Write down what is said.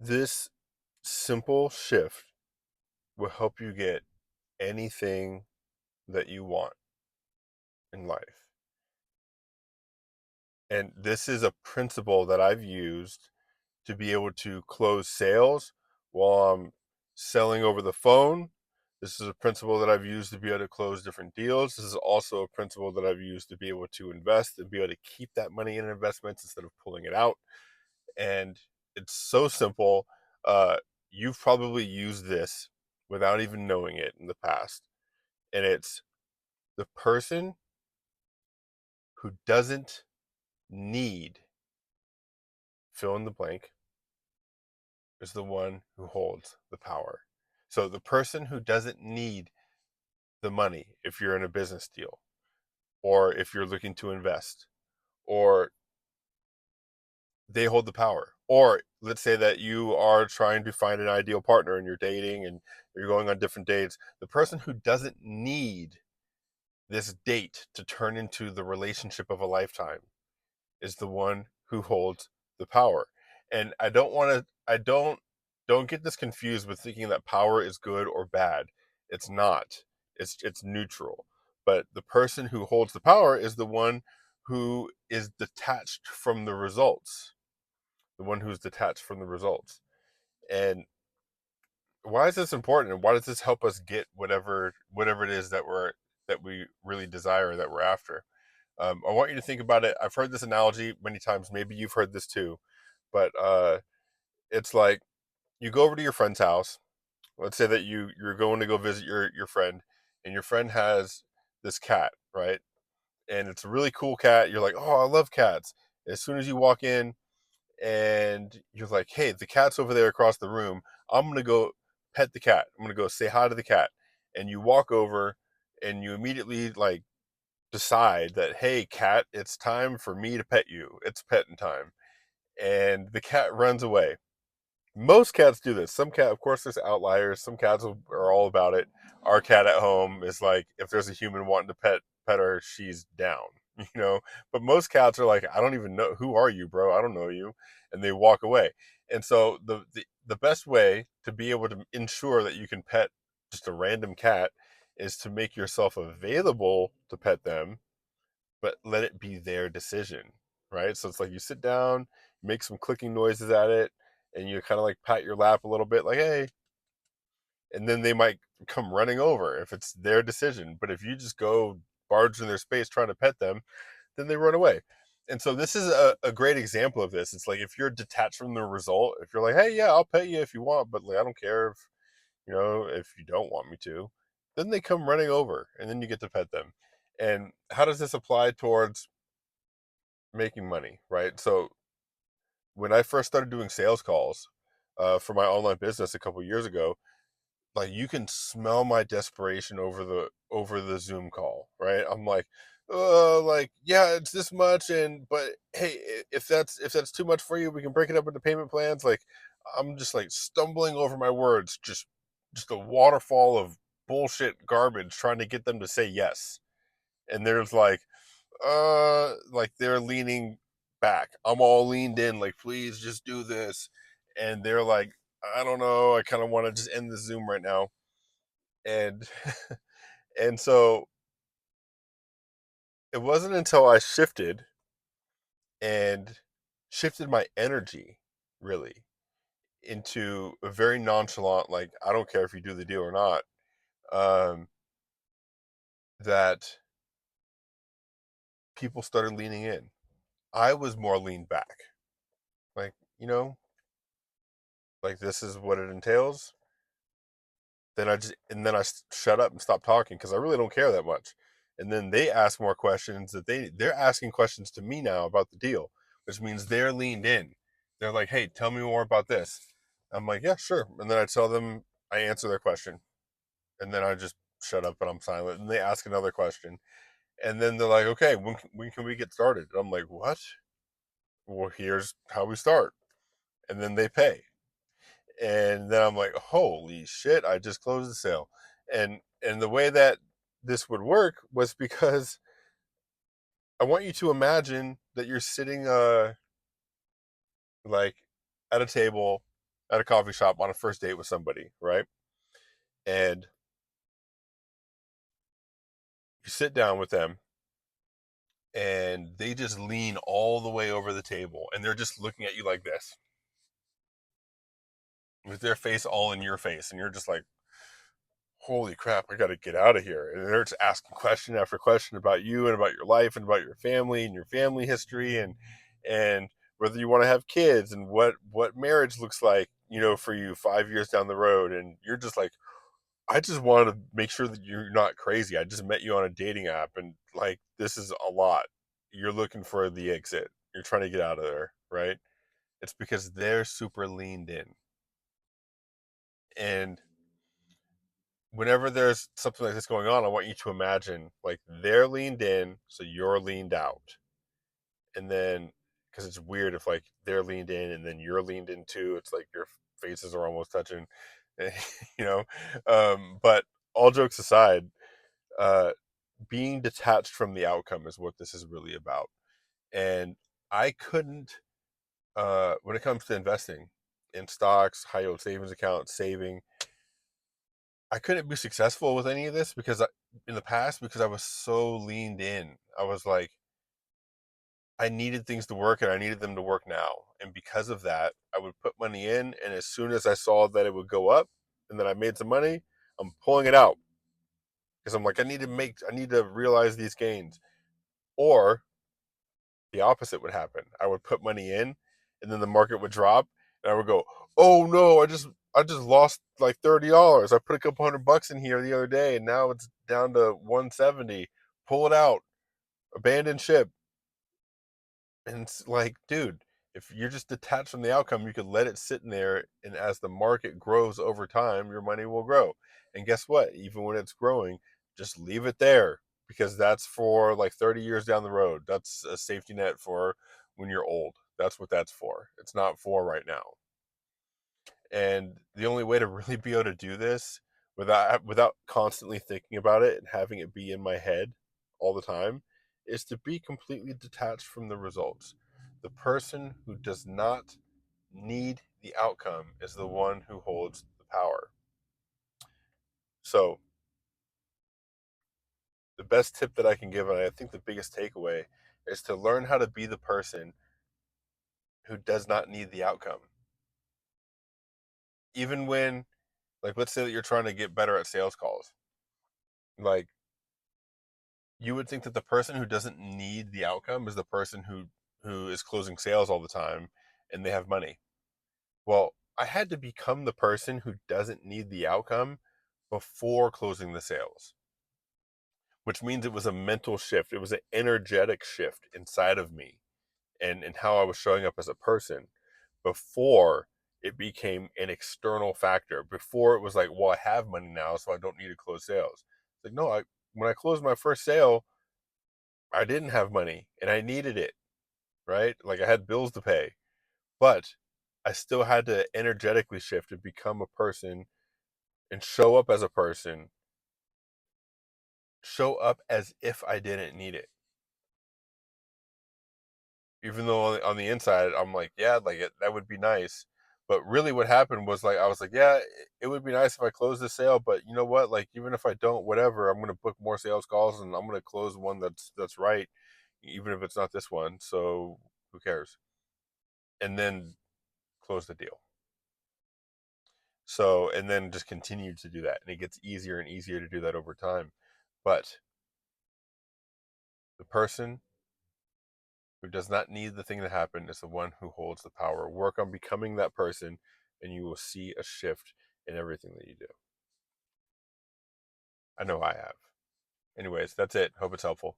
This simple shift will help you get anything that you want in life. And this is a principle that I've used to be able to close sales while I'm selling over the phone. This is a principle that I've used to be able to close different deals. This is also a principle that I've used to be able to invest and be able to keep that money in investments instead of pulling it out. And it's so simple. Uh, you've probably used this without even knowing it in the past. And it's the person who doesn't need fill in the blank is the one who holds the power. So the person who doesn't need the money, if you're in a business deal, or if you're looking to invest, or they hold the power. Or let's say that you are trying to find an ideal partner and you're dating and you're going on different dates. The person who doesn't need this date to turn into the relationship of a lifetime is the one who holds the power. And I don't get this confused with thinking that power is good or bad. It's not. It's neutral. But the person who holds the power is the one who is detached from the results. The one who's detached from the results. And why is this important? And why does this help us get whatever it is that we really desire, that we're after? I want you to think about it. I've heard this analogy many times. Maybe you've heard this too, but it's like you go over to your friend's house. Let's say that you're going to go visit your friend, and your friend has this cat, right? And it's a really cool cat. You're like, oh, I love cats. As soon as you walk in, and you're like, hey, the cat's over there across the room. I'm gonna go pet the cat. I'm gonna go say hi to the cat. And you walk over, and you immediately like decide that, hey, cat, it's time for me to pet you. It's petting time. And the cat runs away. Most cats do this. Some cat, of course, there's outliers. Some cats are all about it. Our cat at home is like, if there's a human wanting to pet her, she's down, you know. But most cats are like, I don't even know, who are you, bro? I don't know you, and they walk away. And so the best way to be able to ensure that you can pet just a random cat is to make yourself available to pet them, but let it be their decision, right? So it's like you sit down, make some clicking noises at it, and you kind of like pat your lap a little bit, like, hey, and then they might come running over if it's their decision. But if you just go barge in their space trying to pet them, then they run away. And so this is a great example of this. It's like if you're detached from the result, if you're like, hey, yeah, I'll pet you if you want, but like, I don't care if, if you don't want me to, then they come running over and then you get to pet them. And how does this apply towards making money, right? So when I first started doing sales calls for my online business a couple years ago, like you can smell my desperation over the Zoom call, right? I'm like yeah, it's this much, and but hey, if that's too much for you, we can break it up into payment plans. Like I'm just like stumbling over my words, just a waterfall of bullshit garbage trying to get them to say yes. And there's like they're leaning back. I'm all leaned in, like, please just do this. And they're like, I don't know, I kind of want to just end the Zoom right now. And and so it wasn't until I and shifted my energy really into a very nonchalant, like, I don't care if you do the deal or not, um, that people started leaning in. I was more leaned back. Like, like this is what it entails. Then I shut up and stop talking because I really don't care that much. And then they ask more questions that they're asking questions to me now about the deal, which means they're leaned in. They're like, "Hey, tell me more about this." I'm like, "Yeah, sure." And then I tell them, I answer their question, and then I just shut up and I'm silent. And they ask another question, and then they're like, "Okay, when can we get started?" And I'm like, "What?" Well, here's how we start, and then they pay. And then I'm like, holy shit, I just closed the sale. And the way that this would work was because I want you to imagine that you're sitting like at a table at a coffee shop on a first date with somebody, right? And you sit down with them and they just lean all the way over the table and they're just looking at you like this with their face all in your face. And you're just like, holy crap, I got to get out of here. And they're just asking question after question about you and about your life and about your family and your family history and whether you want to have kids and what marriage looks like, for you 5 years down the road. And you're just like, I just want to make sure that you're not crazy. I just met you on a dating app and like this is a lot. You're looking for the exit. You're trying to get out of there, right? It's because they're super leaned in. And whenever there's something like this going on, I want you to imagine like they're leaned in, so you're leaned out. And then, because it's weird if like they're leaned in and then you're leaned in too, it's like your faces are almost touching, you know. But all jokes aside, uh, being detached from the outcome is what this is really about. And I couldn't, when it comes to investing in stocks, high yield savings accounts, saving, I couldn't be successful with any of this in the past because I was so leaned in. I was like, I needed things to work and I needed them to work now. And because of that, I would put money in. And as soon as I saw that it would go up and that I made some money, I'm pulling it out because I'm like, I need to realize these gains. Or the opposite would happen. I would put money in and then the market would drop and I would go, oh no, I just lost like $30. I put a couple $100 in here the other day and now it's down to 170. Pull it out, abandon ship. And it's like, dude, if you're just detached from the outcome, you could let it sit in there and as the market grows over time, your money will grow. And guess what? Even when it's growing, just leave it there because that's for like 30 years down the road. That's a safety net for when you're old. That's what that's for. It's not for right now. And the only way to really be able to do this without constantly thinking about it and having it be in my head all the time is to be completely detached from the results. The person who does not need the outcome is the one who holds the power. So, the best tip that I can give, and I think the biggest takeaway, is to learn how to be the person who does not need the outcome. Even when, like, let's say that you're trying to get better at sales calls. Like, you would think that the person who doesn't need the outcome is the person who is closing sales all the time and they have money. Well, I had to become the person who doesn't need the outcome before closing the sales, which means it was a mental shift. It was an energetic shift inside of me and how I was showing up as a person before it became an external factor. Before it was like, well, I have money now, so I don't need to close sales. It's like, no, when I closed my first sale, I didn't have money and I needed it, right? Like I had bills to pay, but I still had to energetically shift and become a person and show up as a person, show up as if I didn't need it. Even though on the inside, I'm like, yeah, like that would be nice. But really what happened was like, I was like, yeah, it would be nice if I close the sale, but you know what? Like, even if I don't, whatever, I'm going to book more sales calls and I'm going to close one that's right, even if it's not this one. So who cares? And then close the deal. So, and then just continue to do that. And it gets easier and easier to do that over time. But the person who does not need the thing to happen is the one who holds the power. Work on becoming that person, and you will see a shift in everything that you do. I know I have. Anyways, that's it. Hope it's helpful.